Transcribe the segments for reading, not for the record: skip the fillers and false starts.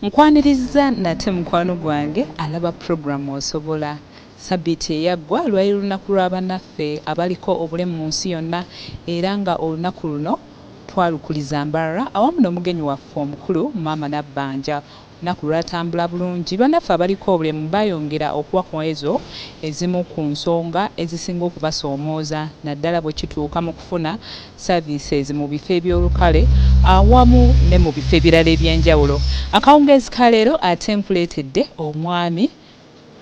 Nkwaniriza nate mukwano gwange alaba programu osobola. Sabiti eyaggwa lwali lunaku lwa bannaffe abaliko obulemu mu nsi yonna era nga olunaku luno twalukuliza Mbarara awamu n'omugenyi waffe omukulu Maama Nabbanja. Olunaku lwatambula bulungi. Bannaffe abaliko obulemu bayongera okuwa ku ezo ezimu ku nsonga ezisinga okubasoomooza naddala bwe kituuka mu kufuna services mu bifo eby'olukale awamu ne mu bifo ebirala eby'enjawulo. Akawungeezi ka leero ate nkuleetedde omwami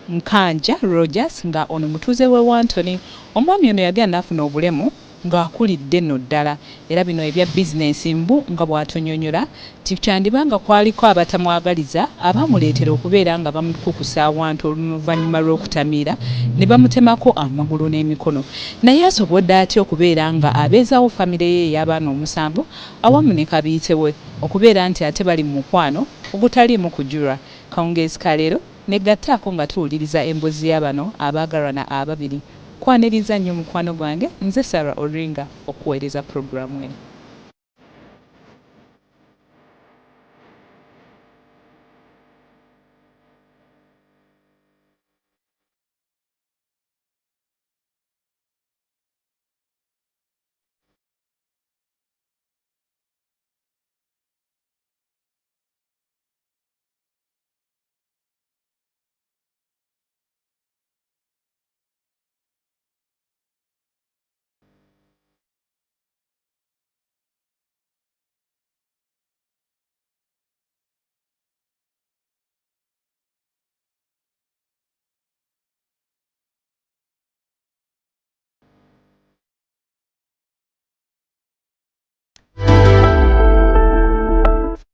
Nkanja Rogers nga ono mutuuze we Wantoni. Omwami ono yagenda n'afuna obulemu ng'akulidde nno ddala era bino ebya bizinensi mbu nga bw'atunnyonnyola tikyandibanga kwaliko abatamwagaliza abaamuleetera okubeera nga bamukukusa awantu oluvannyuma lw'okutamiira ne bamutemako amagulu n'emikono. Naye asobodde atya okubeera nga abeezaawo famire ye ey'abaana omusanvu awamu ne kabiite we okubeera nti ate bali mu mukwano ogutaliimu kujulwa. Kawungeezi ka leero negattaako nga tuwuliriza emboozi y'abano abaagalwana ababiri. Kwaniriza nnyo mukwano gwange, nze Sarah Oringa okuweereza puroguramu eno.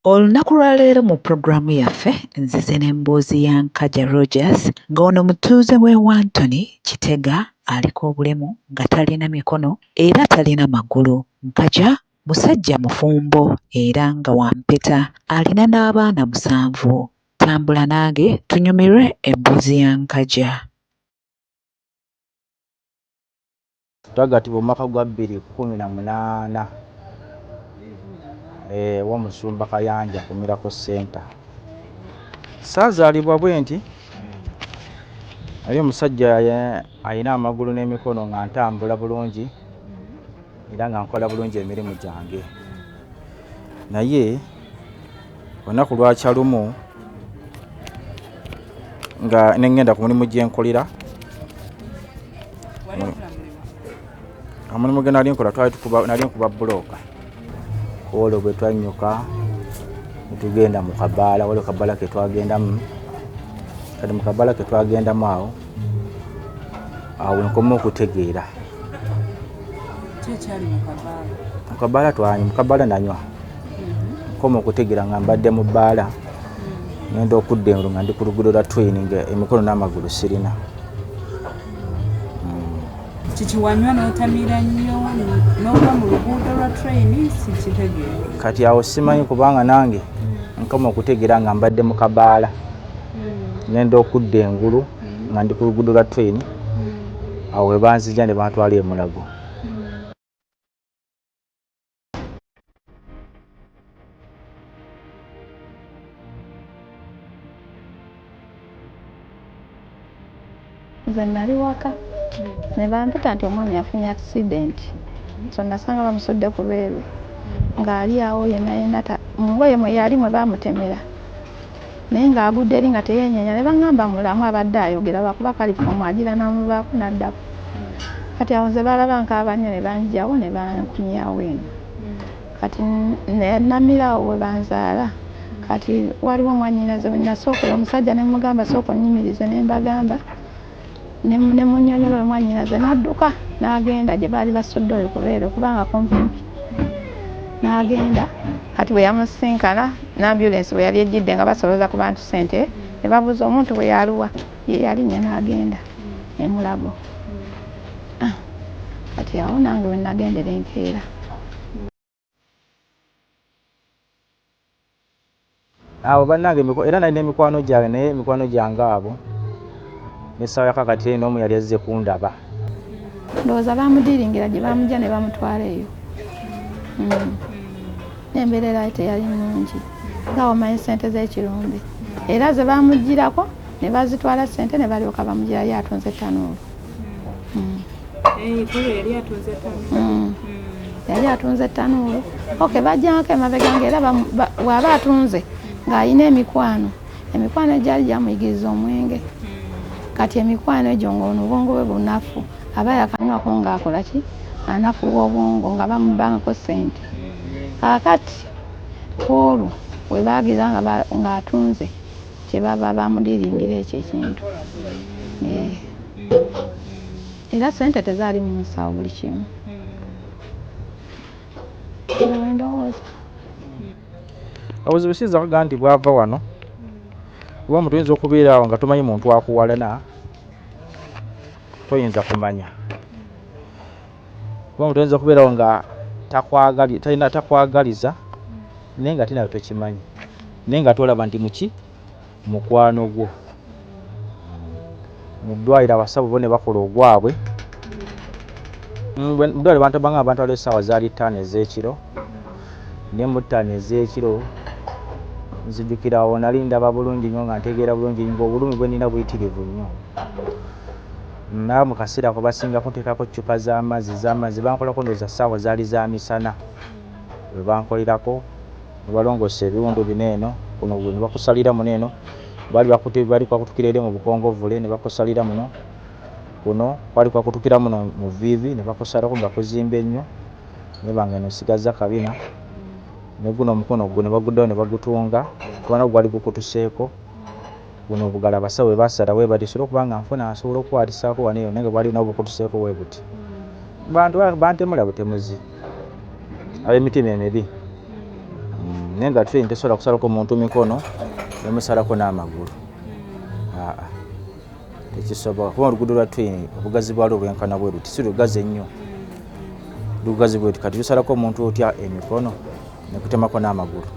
Olunaku lwa leero mu puroguramu yaffe nzize n'emboozi ya Nkajja Rogers ng'ono mutuuze w'e Wantoni Kitega aliko obulemu nga talina mikono era talina magulu. Nkajja musajja mufumbo era nga wampeta alina n'abaana 7. Tambula nange tunyumirwe emboozi ya Nkajja. Twagattibwa mu mwaka gwa 2018 wa Musumba Kayanja ku Miracle Center. Saazaalibwa bwe nti ali omusajja alina amagulu n'emikono nga ntambula bulungi era nga nkola bulungi emirimu gyange. Naye olunaku lwakya lumu nga nengenda ku mulimu gye nkolera, omulimu gwe nali nkola nali nkuba bbulooka. Olwo bwe twannyuka ne tugenda mu kabaala, waliwo kabaala ke twagendamu. Kati mu kabaala ke twagendamu awo nkoma okutegeera. Mu kabaala twanywa, mu kabaala nanywa. Nkoma okutegeera nga mbadde mu bbaala ngenda okudda engulu nga ndi ku luguudo lwa train nga emikono n'amagulu sirina. Kiki wanywa n'otamiira nnyo n'oba mu luguudo lwa train sikitegeera. Kati awo simanyi kubanga nange nkoma okutegeera nga mbadde mu kabaala ngenda okudda engulu nga ndi ku luguudo lwa train. Awo we banzija ne bantwala e Mulago. Nze nali waka ne bampita nti omwami afunye accident. So nasanga bamusudde ku lweru ng'ali awo yenna ngoye mwe yali mwe baamutemera naye ng'agudde eri nga teyeenyenya. Ne baŋŋamba mulamu abadde ayogera lwakuba kalifomu agira n'amuvaako n'addako. Kati awo nze balaba nkaaba nnyo ne banjjawo ne bankunyawo eno. Kati namirawo we banzaala. Kati waliwo mwannyinaze we nasookera omusajja ne mugamba sooka onnyimirize ne mbagamba. Ne munnyonnyola mwannyinaze n'adduka n'agenda gye baali basudde oyo ku lweru kubanga kumpimpi. N'agenda kati bwe yamusinkana n'ambulensi bwe yali ejjidde nga basolooza ku bantu ssente ne babuuza omuntu bwe yaluwa ye yalinnya n'agenda e Mulago. Kati awo nange we nagendera enkeera. Awo bannange era nalina emikwano gyange naye emikwano gyange abo n'essaawa yakakati n'omu yali azze kundaba. Ndowooza baamudiringira gye baamugya ne bamutwala eyo. N'embeera teyali nnungi. nga omanyi ssente z'ekirumbi era ze bamugirako ne bazitwala ssente ne balyoka bamugira yali atunze ttanuulu. Yali atunze ttanuulu. Okay, bajjako emabega ng'era bw'aba atunze ng'alina emikwano egyali gyamuyigiriza omwenge. Kati emikwano egyo ng'ono obwongo bwe bunafu aba yakanywako ng'akola ki anafuwa obwongo nga bamubangako ssente. Kaakati olwo we baagira ng'atunze kyebaba bamudiringira ekyo ekintu. Era ssente tezaali mu nsawo buli kimu. Obuzibu siyinza kugaa nti bwava wano kuba omuntu oyinza okubeera awo nga tomanyi muntu akuwalana toyinza kumanya kuba omuntu oyinza okubeera awo nga takwagaliza naye nga tinawe tokimanyi naye nga tolaba nti muki mukwano gwo. Mu ddwaliro abasawo bo ne bakola ogwabwe. Mu ddwaliro bantambanga abantu waliwo essaawa zaali 5 ez'ekiro ne mu 5 ez'ekiro nzijukira awo nali ndaba bulungi nnyo nga ntegeera bulungi ng'obulumi bwe nina buyitirivu nnyo. Naye mu kaseera ako basinga kunteekako ccupa z'amazzi bankolako ndowooza ssaawa zaali za misana bwe bankolerako ne balongoosa ebiwundu bino eno kuno ne bakusalira muno eno bali kwakutukira eri mu bukongovule ne bakusalira muno kuno kwali kwakutukira muno mu viivi ne bakusalako nga kuzimba ennyo ne banga nosigaza kabina ne guno omukono gwo ne baguddawo ne bagutunga kubanga gwali gukutuseeko guno obugala abasawo bwe basala bwe bati sobola okuba nga nfuna asobola okukwatisaako wano eyo naye nga bwali nabo bukutuseeko bwe buti. Bantu bantemula butemuzi ab'emitima emibi naye nga train tesobola kusalako muntu mikono nemusalako n'amagulu. Tekisobola kuba oluguudo lwa train obugazi bwalwo bwenkana bwe luti si lugazi ennyo lugazi bwe luti kati lusalako omuntu otya emikono nekutemako n'amagulu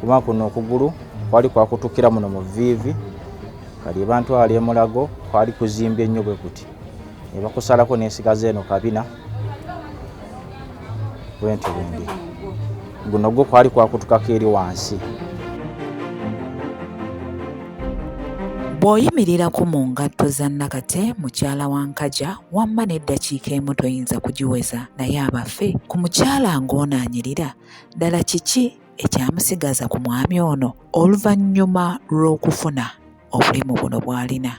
kuba kuno okugulu kwali kwakutukira muno mu viivi kali abantu ali emulago kwali kuzimbye ennyo bwe kuti ne bakusalako n'esigaza eno kabina bwenti bundi guno gwo kwali kwakutukako eri wansi. Bw'oyimirirako mu ngatto za Nakate mukyala wa Nkajja wamma n'eddakiika emu toyinza kugiweza naye abaffe ku mukyala ng'ono anyirira ddala kiki ekyamusigaza ku mwami ono oluvannyuma lw'okufuna obulimu buno bw'alina.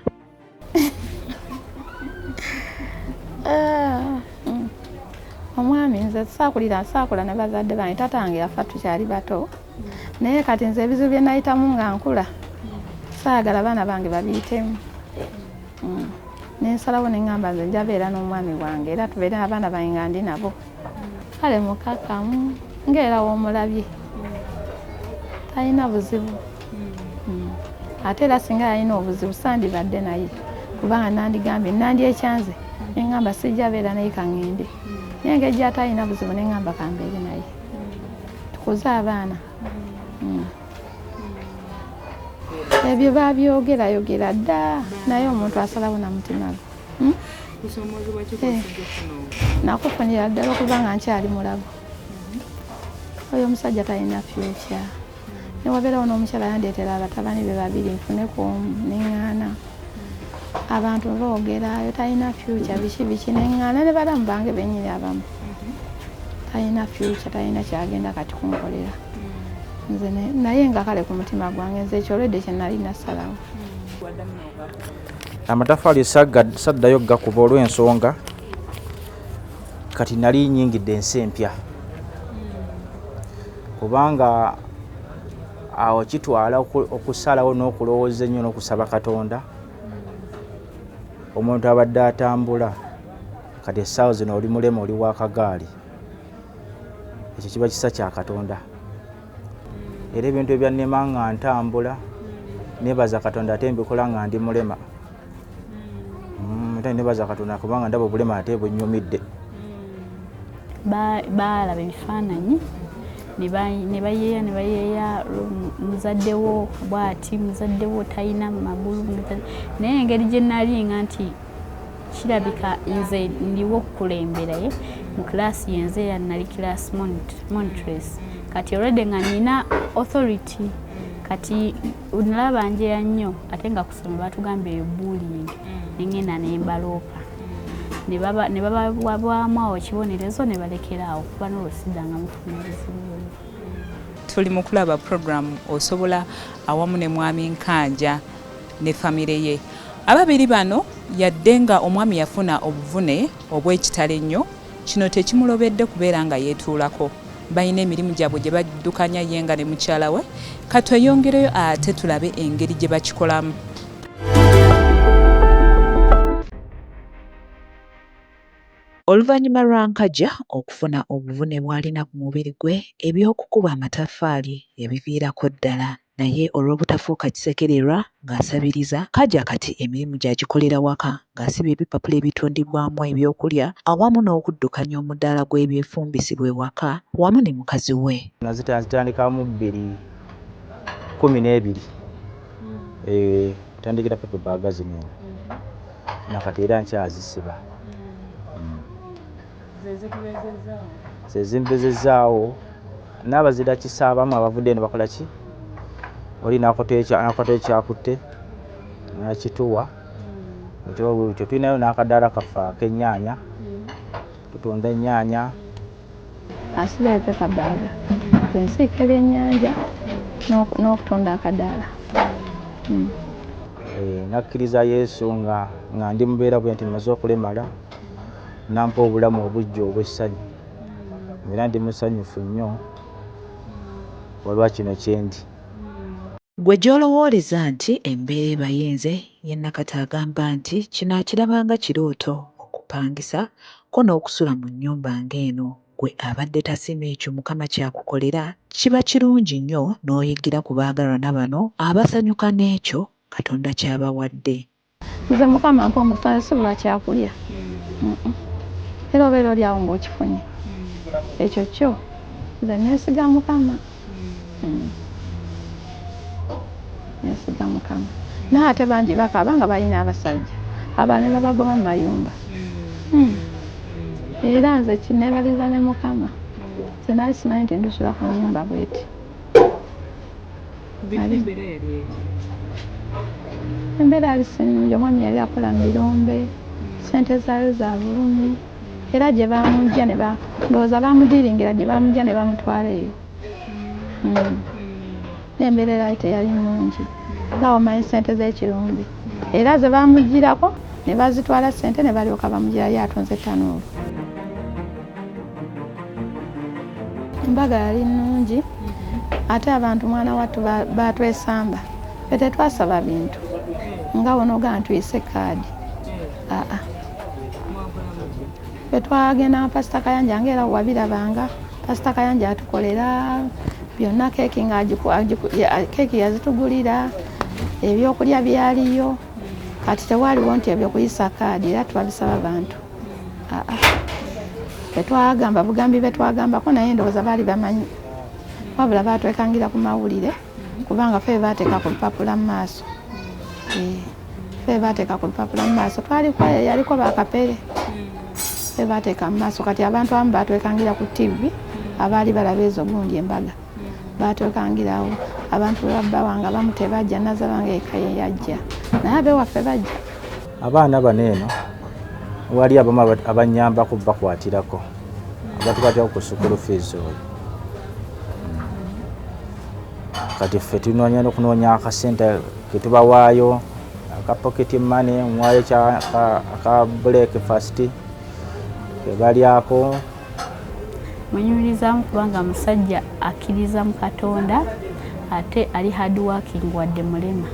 Omwami nze saakula ne bazadde bange tatange yafa tukyali bato naye kati nze ebizibu bye nayitamu nga nkula saagala abaana bange babiyitemu. Nensalawo ne ŋŋamba nze nja beera n'omwami wange era tubeere abaana bange nga ndi nabo. Kale mukakamu ng'era w'omulabye talina buzibu ate era singa yalina obuzibu sandibadde naye kubanga nandigambye nandyekyanze ne ŋŋamba sijja beera naye kaŋŋende naye engeri gy'atalina buzibu ne ŋŋamba kambeere naye tukuze abaana. Ebyo babyogerayogera dda naye omuntu asalawo na mutima gwe. Nakufunira ddala okuba nga nkyali mulago. Oyo omusajja talina future. Ne wabeerawo n'omukyala yandeetera abatabani be babiri nfuneko neŋŋaana. Abantu boogera oyo talina future biki neŋŋaana ne balamu bange bennyini abamu. Talina future talina kyagenda kati kunkolera. Nze naye nga kale ku mutima gwange nze ekyolwedde kye nali nasalawo. Amatafaali saddayo gakuba olw'ensonga kati nali nnyingidde ensi empya kubanga awo kitwala okusalawo n'okulowooza ennyo n'okusaba Katonda. Omuntu abadde atambula kati essaawa zino oli mulema oli w'akagaali ekyo kiba kisa kya Katonda. Era ebintu ebyannema nga ntambula nebaza Katonda ate mbikola nga ndi mulema. Ate nebaza Katonda kubanga ndaba obulema ate bunnyumidde. Baalaba ebifaananyi ne bayeeya muzaddewo bw'ati muzaddewo talina magulu naye engeri gye nalinga nti kirabika nze ndiwo okukulemberaye mu class yenze ya nali class monitress kati already nga nina authority kati unalaba nje nnyo ate nga kusoma batugambye bullying nengena nembaloopa ne baba wabwamu kibonerezo ne balekerawo kuba n'olusidanga mufunirizi. Tuli mu kulaba program osobola awamu ne mwami Nkanja ne famire ye. Ababiri bano yadde nga omwami yafuna obuvune obw'ekitale nnyo, kino tekimulobedde kubeera nga yeetuulako. Balina emirimu gyabwe gye baddukanya ye nga ne mukyala we. Katweyongereyo ate tulabe engeri gye bakikolamu. Oluvannyuma lwa Nkajja okufuna obuvune bw'alina ku mubiri gwe, eby'okukuba amataffaali yabiviirako ddala. Naye olw'obutafuuka kisekererwa ng'asabiriza, Nkajja kati emirimu gy'agikolera waka ng'asiba ebipapula ebitundibwamu ebyokulya awamu n'okuddukanya omudaala gw'ebyefumbisibwa ewaka wamu ne mukazi we. Nazitandikamu 2012. Tandikira pepe baaga zino. Nakati era nkyazisiba. Zezimbezezaawo n'abazira kisaabamu abavudde ne bakola ki? Oli n'akoto ekyakutte n'akituwa. Ekyo tulinayo n'akadaala kaffe ak'ennyaanya. Tutunda ennyaanya. Asiba epepa baaga. Ensiike l'ennyanja n'okutunda akadaala. Nakkiriza Yesu nga ndi mubeera bwe nti maze okulemala. Nampa obulamu obujja obw'essanyu. Era ndi musanyufu nnyo olwa kino kye ndi. Gwe gy'olowooleza nti embeera ebayenze, ye Nakati agamba nti kino akirabanga kirooto okupangisa ko n'okusula mu nnyumba ng'eno. Gwe abadde tasima ekyo Mukama kyakukolera, kiba kirungi nnyo n'oyigira ku baagalwana bano abasanyuka n'ekyo Katonda ky'abawadde. Nze Mukama ampa omusaala sibula kyakulya. Era obeera oli awo ng'okifunye. Ekyo kyo nze neesiga Mukama. Neesiga Mukama. Naye ate bangi bakaaba nga balina abasajja abaana babagoba mu mayumba. Era nze kineebaliza ne Mukama. Nze naali simanyi nti ndisula ku nnyumba bw'eti. Embeera yali si nnungi, omwami yali akola mu birombe, ssente zaayo za bulumi. Era gye bamujja ndowooza bamudiringira gye bamujja ne bamutwala eyo. N'embeera yali teyali nnungi. Nga omanyi ssente z'ekirumbi. Era ze bamugirako ne bazitwala ssente ne balyoka bamugirayo atunze ttanuulu. Embaga yali nnungi ate abantu mwana wattu baatwesamba. Ffe tetwasaba bintu. Nga wonoga ntuyise kaadi. Twagenda Pasita Kayanja ng'era wabirabanga. Pasita Kayanja atukolera byonna, keeki keeki yazitugulira, ebyokulya byaliyo. Kati tewaaliwo nti ebyokuyisa kaadi era twabisaba bantu. Betwagamba bugambi betwagambako naye ndowooza baali bamanyi. Wabula baatwekangira ku mawulire kubanga ffe baateeka ku lupapula mu maaso. Ffe baateeka ku lupapula mu maaso. Yaliko bakapere. Ffe baateeka mu maaso. Kati abantu abamu baatwekangira ku TV abaali balaba ezo gundi embaga. Baatwekangirawo. Abantu babbawanga abamu tebajja, Nazalanga eka ye yajja. Naye ab'ewaffe bajja. Abaana bano eno wali abamu abannyambako bakwatirako. Abatukwatira ku sukulu fees oyo. Kati ffe tunoonya n'okunoonya akasente ke tubawaayo, aka pocket money, mwaayo aka breakfast ke balyako. Munyumirizamu kubanga musajja akkiriza mu Katonda ate ali hard working wadde mulema.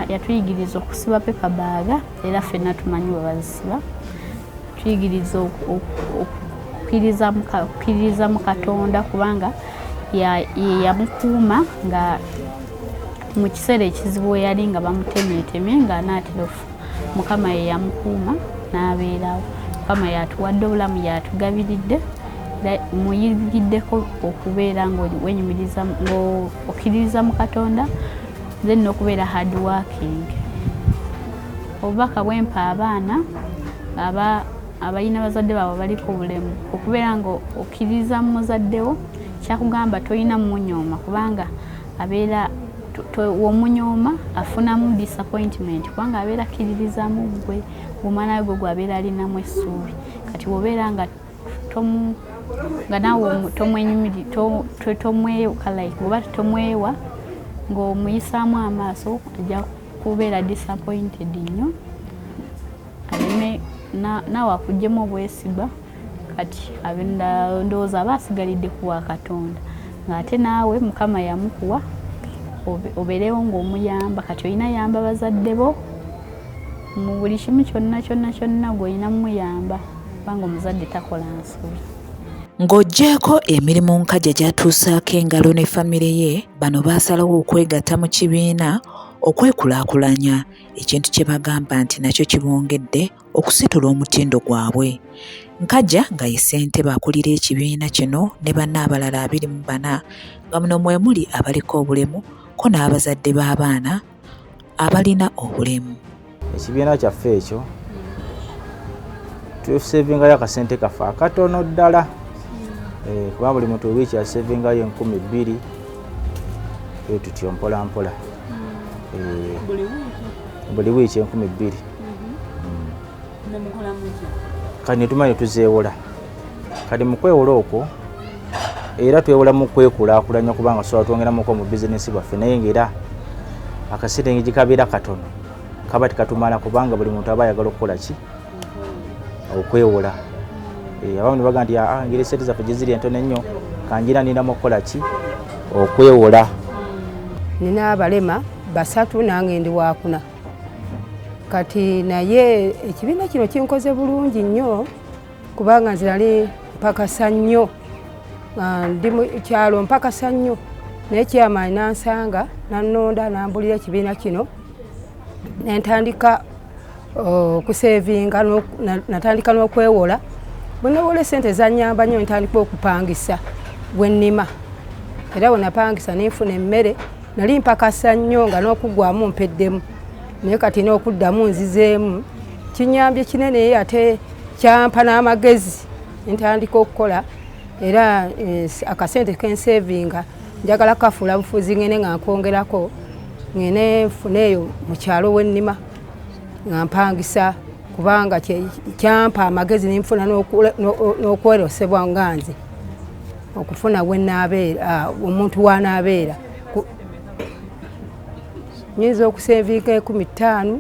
Yatuyigiriza okusiba pepa baaga era ffenna tumanyi bwe bazisiba. Tuyigiriza okukkiririza mu Katonda kubanga yamukuuma nga mu kiseera ekizibu we yali nga bamutemyetemye ng'anaatera ofu. Mukama ye yamukuuma n'abeerawo. Mukama yatuwadde obulamu, yatugabiridde. Muyigiddeko okubeera ng'wenyumiriza ng'okkiririza mu Katonda then n'okubeera hard working. obubaka bwempa abaana abalina bazadde baabwe baliko obulemu okubeera nga okkiriza muzaddewo kyakugamba tolina munyooma kubanga abeera womunyooma afunamu disappointment kubanga abeera akkiririzaamu gwe omwana gwe gwabeera alinamu essuubi kati wobeera nga naawe tomwewa ng'omuyisaamu amaaso ajja kubeera disappointed nnyo aleme naawe akuggyemu obwesigwa kati ndowooza aba asigalidde kuwa Katonda ng'ate naawe Mukama yamukuwa obeerewo ng'omuyamba kati olina yamba bazadde bo mu buli kimu kyonna gw'olina muyamba kubanga omuzadde takola nsobi. Ng'oggyeko emirimu nkajja gy'atuusaako engalo ne famire ye, bano baasalawo okwegatta mu kibiina okwekulaakulanya, ekintu kye bagamba nti nakyo kibongedde okusitula omutindo gwabwe. Nkajja nga ye ssentebe akulira ekibiina kino ne banne abalala 24 nga muno mwe muli abaliko obulemu ko n'abazadde b'abaana abalina obulemu. Ekibiina kyaffe ekyo tusevingayo akasente kaffe akatono ddala kuba buli muntu wiiki asevingayo 2,000 tutyo mpola mpola buli wiiki 2,000 kati netumanyi tuzeewola kati mu kwewola okwo era twewola mu kwekulaakulanya kubanga sobola twongeramuko mu bizinesi bwaffe naye ng'era akasente ng'egikabeera katono kaba tikatumala kubanga buli muntu aba ayagala okukola ki okwewola. Abamu ne bagamba nti ngeri sente zaffe gye ziri entono ennyo kanjira ninamu okukola ki okwewola. Nina abalema 3 nange ndi wakuna kati naye ekibiina kino kinkoze bulungi nnyo kubanga nzirali mpakasa nnyo ndi mu kyalo mpakasa nnyo naye kyamaanyi nansanga nannonda nambulira ekibiina kino nentandika okusevinga natandika n'okwewola bwe nawola esente zannyamba nnyo ntandika okupangisa bwennima era bwe napangisa nenfuna emmere nali mpakasa nnyo nga n'okugwamu mpeddemu naye kati n'okuddamu nzizeemu kinyambye kinene ate kyampa n'amagezi ntandika okukola era akasente kensevinga njagala kafuula bufuzi ngene nga nkongerako ngene nfuneeyo mu kyalo wennima nga mpangisa kubanga kyampa amagezi nenfuna n'okwerosebwa nga nze okufuna wenaabeera omuntu wanaabeera nyinza okusevinga 15,000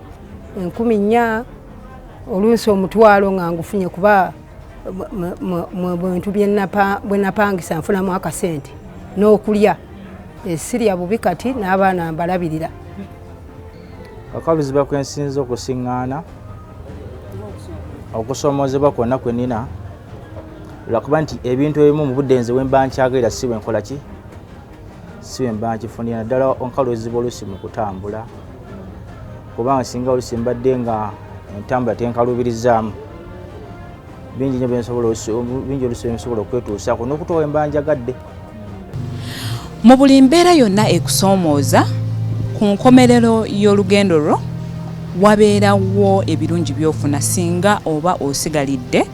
14,000 oluusi omutwalo nga ngufunye kuba mu bintu bwe napangisa nfunamu akasente n'okulya esirya bubi kati n'abaana mbalabirira. Akaluziba kwensinza okusiŋŋaana okusoomozebwa kwonna kwe nina lwakuba nti ebintu ebimu mu budde nze wemba nkyagalira si bwe nkola ki si bwe mba nkifunira naddala onkaluziba oluusi mu kutambula kubanga singa oluusi mbadde nga entambula tenkalubirizaamu bingi nnyo bingi oluusi byensobola okwetuusaako n'okutuwa wemba njagadde. Mu buli mbeera yonna ekusoomooza ku nkomerero y'olugendo lwo wabeerawo ebirungi by'ofuna singa oba osigalidde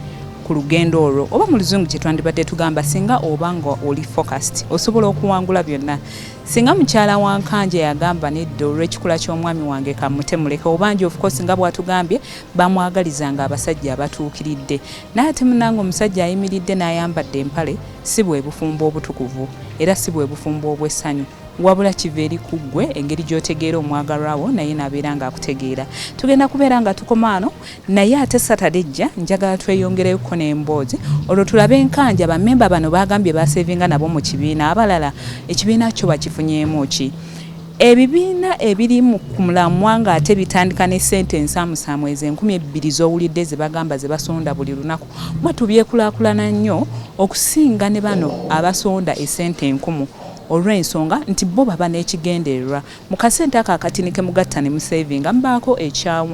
ku lugendo olwo oba mu luzungu kye twandibadde tugamba singa oba nga oli focused osobola okuwangula byonna. Singa mukyala wa Nkanja yagamba nedda olw'ekikula ky'omwami wange kamutemuleka obanje of course nga bwatugambye bamwagalizanga abasajja abatuukiridde naye ate munange omusajja ayimiridde n'ayambadde empale si bwe bufumbo obutukuvu era si bwe bufumbo obw'essanyu wabula kiva eri ku ggwe engeri gy'otegeera omwagalwawo naye n'abeera ng'akutegeera. Tugenda kubeera nga tukoma ano naye ate Saturday ejja njagala tweyongereyoko n'emboozi olwo tulabe Nkanja bammemba bano bagambye basevinga nabo mu kibiina abalala ekibiina kyo bakifunyeemu ki. Ebibiina ebiri ku mulamwa nga ate bitandika ne ssente ensaamusaamu ezo 2,000 z'owulidde ze bagamba ze basonda buli lunaku mwe tubyekulaakulana nnyo okusinga ne bano abasonda essente 1,000 olw'ensonga nti bo baba n'ekigendererwa mu kasente ako akatini ke mugatta ne musevinga mubaako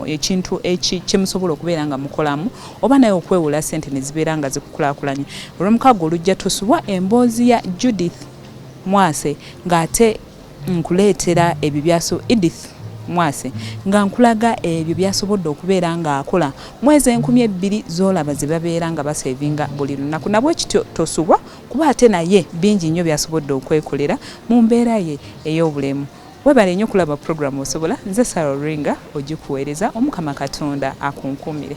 ekintu kye musobola okubeera nga mukolamu oba naye okwewola ssente ne zibeera nga zikukulaakulanye. Olw'omukago olujja tusubwa emboozi ya Judith Mwase ng'ate nkuleetera ebibyaso Edith Mwase nga nkulaga ebyo byasobodde okubeera nga akola mwezi 12 z'olaba ze babeera nga basevinga buli lunaku nabwe kityo tosubwa kuba ate naye bingi nnyo byasobodde okwekolera mu mbeera ye ey'obulemu. Webale nnyo kulaba programu Osobola. Nze Sarah Ringa ogikuweereza. Omukama Katonda akunkumire.